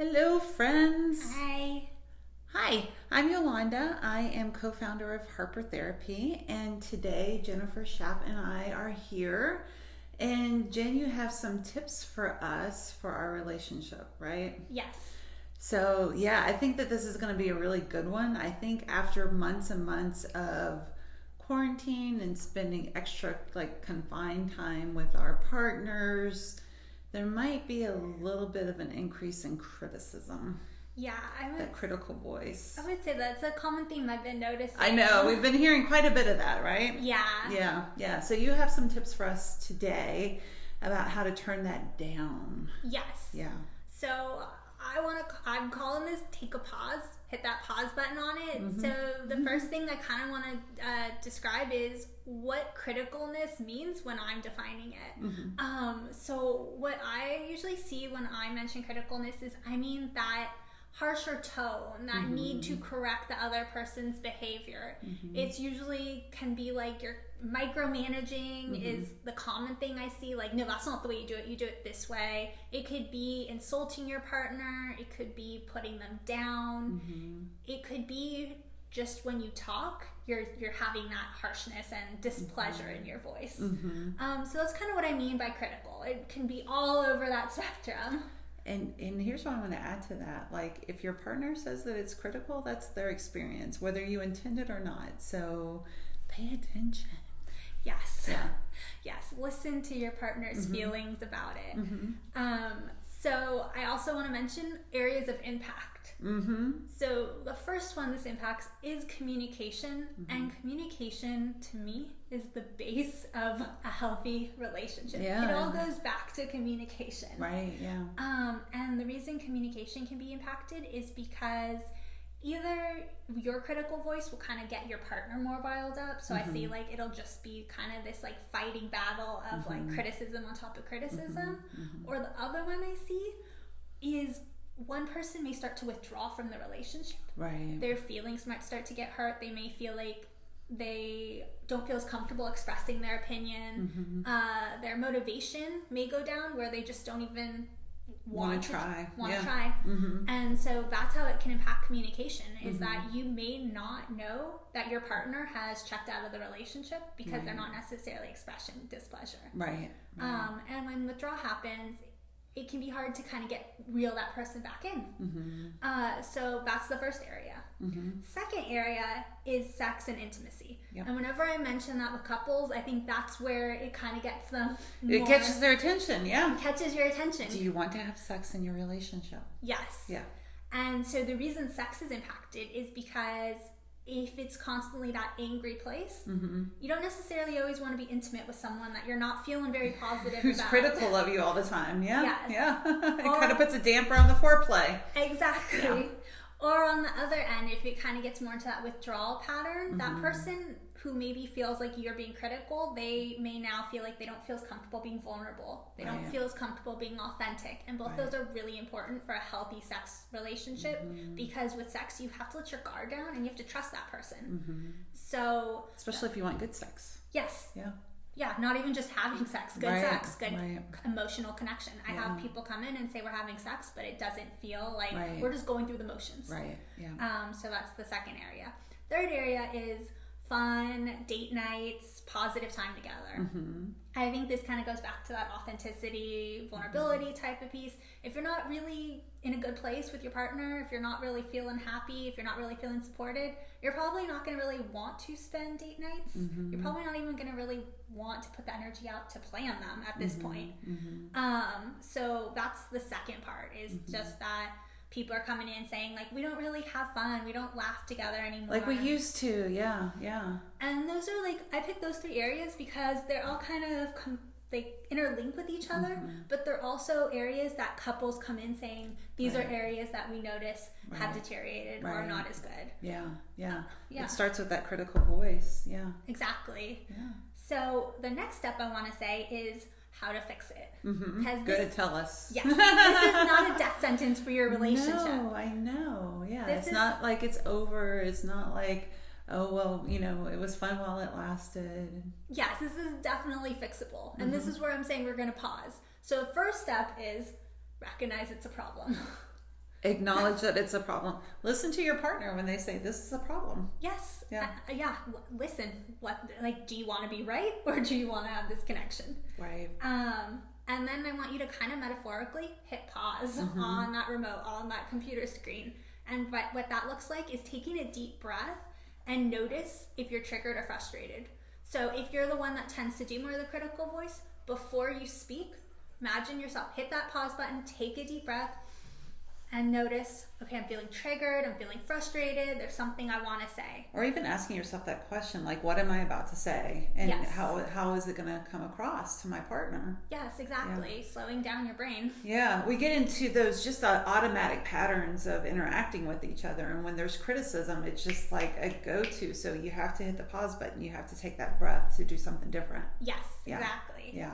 Hello, friends. Hi. Hi, I'm Yolanda. I am co-founder of Harper Therapy, and today Jennifer Schapp and I are here. And Jen, you have some tips for us for our relationship, right? Yes. So, yeah, I think that this is going to be a really good one. I think after months and months of quarantine and spending extra confined time with our partners, there might be a little bit of an increase in criticism. Yeah, That critical voice. I would say that's a common theme I've been noticing. I know, we've been hearing quite a bit of that, right? Yeah. Yeah. So you have some tips for us today about how to turn that down. Yes. Yeah. So I'm calling this take a pause, hit that pause button on it. Mm-hmm. So the first thing I kind of want to describe is what criticalness means when I'm defining it. Mm-hmm. So what I usually see when I mention criticalness is I mean that harsher tone, that mm-hmm. need to correct the other person's behavior. Mm-hmm. It's usually can be like you're micromanaging mm-hmm. is the common thing I see. Like, no, that's not the way you do it this way. It could be insulting your partner. It could be putting them down. Mm-hmm. It could be just when you talk, you're having that harshness and displeasure mm-hmm. in your voice. Mm-hmm. So that's kind of what I mean by critical. It can be all over that spectrum. And here's what I want to add to that. Like, if your partner says that it's critical, that's their experience, whether you intend it or not. So pay attention. Yes. Yeah. Yes. Listen to your partner's mm-hmm. feelings about it. Mm-hmm. So I also want to mention areas of impact. Mm-hmm. So the first one this impacts is communication. Mm-hmm. And communication, to me, is the base of a healthy relationship. Yeah. It all goes back to communication. Right, yeah. And the reason communication can be impacted is because either your critical voice will kind of get your partner more riled up. So mm-hmm. I see it'll just be kind of this fighting battle of mm-hmm. criticism on top of criticism. Mm-hmm. Or the other one I see is one person may start to withdraw from the relationship. Right. Their feelings might start to get hurt. They may feel like they don't feel as comfortable expressing their opinion. Mm-hmm. Their motivation may go down where they just don't even want to try. Mm-hmm. And so that's how it can impact communication is mm-hmm. that you may not know that your partner has checked out of the relationship because right. they're not necessarily expressing displeasure. Right. And when withdrawal happens, it can be hard to kind of reel that person back in. Mm-hmm. So that's the first area. Mm-hmm. Second area is sex and intimacy. Yep. And whenever I mention that with couples, I think that's where it kind of gets them more. It catches their attention, yeah. It catches your attention. Do you want to have sex in your relationship? Yes. Yeah. And so the reason sex is impacted is because if it's constantly that angry place, mm-hmm. you don't necessarily always want to be intimate with someone that you're not feeling very positive Who's about. critical of you all the time, yeah? Yes. Yeah. It kind of puts a damper on the foreplay. Exactly. Yeah. Or on the other end, if it kind of gets more into that withdrawal pattern, mm-hmm. that person who maybe feels like you're being critical, they may now feel like they don't feel as comfortable being vulnerable. They don't feel as comfortable being authentic. And both those are really important for a healthy sex relationship mm-hmm. because with sex, you have to let your guard down and you have to trust that person. Mm-hmm. So, especially if you want good sex. Yes. Yeah. Yeah, not even just having sex, good sex, good emotional connection. I have people come in and say we're having sex, but it doesn't feel like we're just going through the motions. Right, yeah. So that's the second area. Third area is fun, date nights, positive time together. Mm-hmm. I think this kind of goes back to that authenticity, vulnerability mm-hmm. type of piece. If you're not really in a good place with your partner, if you're not really feeling happy, if you're not really feeling supported, you're probably not going to really want to spend date nights. Mm-hmm. You're probably not even going to really want to put the energy out to plan them at this mm-hmm. point. Mm-hmm. So that's the second part is mm-hmm. just that people are coming in saying we don't really have fun, we don't laugh together anymore like we used to. Yeah. And those are I picked those three areas because they're all kind of interlink with each other, mm-hmm. but they're also areas that couples come in saying these are areas that we notice have deteriorated or are not as good. Yeah. It starts with that critical voice. Yeah, exactly. Yeah. So the next step I want to say is how to fix it. Mm-hmm. Good, tell us. Yes, this is not a death sentence for your relationship. No, I know. Yeah, it's not like it's over. It's not like, oh, well, it was fun while it lasted. Yes, this is definitely fixable. And this is where I'm saying we're going to pause. So the first step is recognize it's a problem. Acknowledge that it's a problem. Listen to your partner when they say this is a problem. Yes. Yeah. Listen. Do you want to be right, or do you want to have this connection? Right. And then I want you to kind of metaphorically hit pause on that remote, on that computer screen. And what that looks like is taking a deep breath and notice if you're triggered or frustrated. So if you're the one that tends to do more of the critical voice, before you speak, imagine yourself, hit that pause button, take a deep breath, and notice, okay, I'm feeling triggered, I'm feeling frustrated, there's something I want to say. Or even asking yourself that question, like, what am I about to say? And Yes. how is it going to come across to my partner? Yes, exactly. Yeah. Slowing down your brain. Yeah, we get into those just automatic patterns of interacting with each other. And when there's criticism, it's just like a go-to. So you have to hit the pause button. You have to take that breath to do something different. Yes, exactly. Yeah.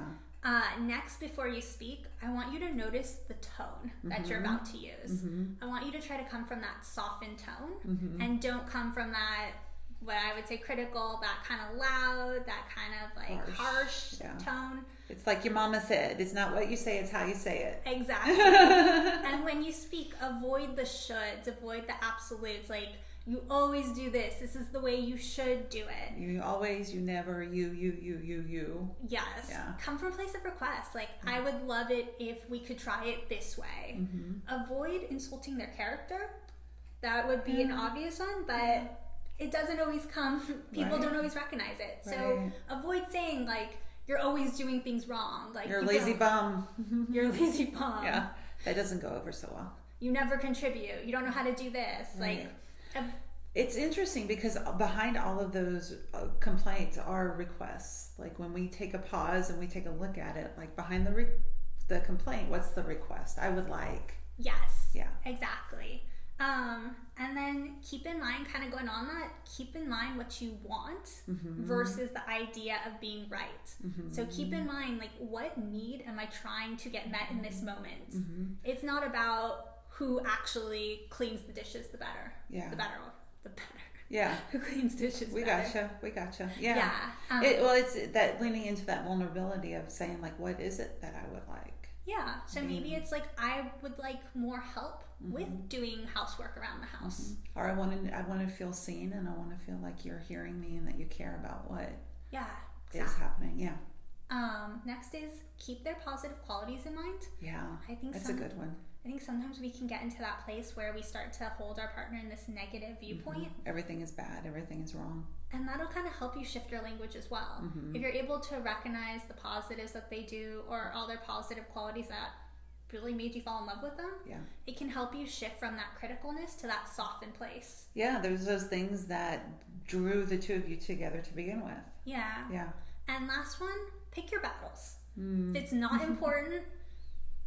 Next, before you speak, I want you to notice the tone that you're about to use. I want you to try to come from that softened tone and don't come from that, what I would say critical, that kind of loud, that kind of like harsh tone. It's like your mama said, it's not what you say, it's how you say it. Exactly. And when you speak, avoid the shoulds, avoid the absolutes, like, you always do this. This is the way you should do it. You always, you never, you. Yes. Yeah. Come from a place of request. Like, I would love it if we could try it this way. Avoid insulting their character. That would be an obvious one, but it doesn't always come. People don't always recognize it. So avoid saying, like, you're always doing things wrong. Like, you're a lazy bum. You're a lazy bum. Yeah. That doesn't go over so well. You never contribute. You don't know how to do this. Like, it's interesting because behind all of those complaints are requests. Like when we take a pause and we take a look at it, like behind the complaint, what's the request? I would like. Yes. Yeah. Exactly. And then keep in mind, kind of going on that, keep in mind what you want versus the idea of being right. So keep in mind, like, what need am I trying to get met in this moment? It's not about who actually cleans the dishes the better. Yeah. The better. Yeah. Who cleans dishes We better. gotcha. Yeah. It's that leaning into that vulnerability of saying, like, what is it that I would like? Yeah. So maybe it's like, I would like more help with doing housework around the house. Or I want to feel seen, and I want to feel like you're hearing me and that you care about what is happening. Yeah. Next is keep their positive qualities in mind. Yeah. I think that's a good one. I think sometimes we can get into that place where we start to hold our partner in this negative viewpoint. Everything is bad. Everything is wrong. And that'll kind of help you shift your language as well. If you're able to recognize the positives that they do or all their positive qualities that really made you fall in love with them, it can help you shift from that criticalness to that softened place. Yeah, there's those things that drew the two of you together to begin with. Yeah. Yeah. And last one, pick your battles. If it's not important,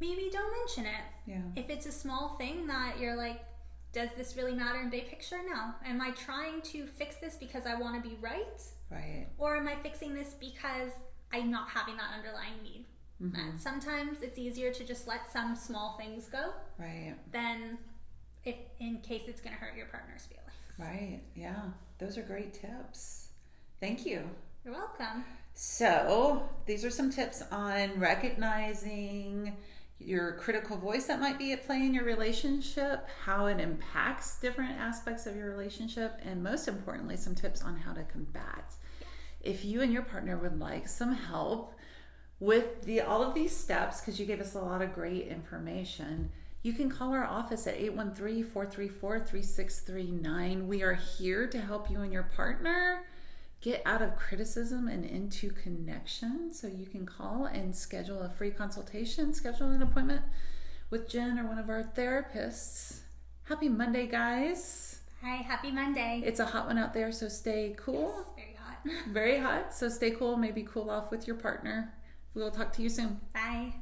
maybe don't mention it. Yeah. If it's a small thing that you're like, does this really matter in big picture? No. Am I trying to fix this because I want to be right? Right. Or am I fixing this because I'm not having that underlying need? And sometimes it's easier to just let some small things go. Right. Than if in case it's going to hurt your partner's feelings. Right. Yeah. Those are great tips. Thank you. You're welcome. So these are some tips on recognizing your critical voice that might be at play in your relationship, how it impacts different aspects of your relationship, and most importantly, some tips on how to combat. If you and your partner would like some help with all of these steps, because you gave us a lot of great information, you can call our office at 813-434-3639. We are here to help you and your partner get out of criticism and into connection. So you can call and schedule a free consultation, schedule an appointment with Jen or one of our therapists. Happy Monday, guys. Hi, happy Monday. It's a hot one out there, so stay cool. Yes, very hot. Very hot, so stay cool. Maybe cool off with your partner. We will talk to you soon. Bye.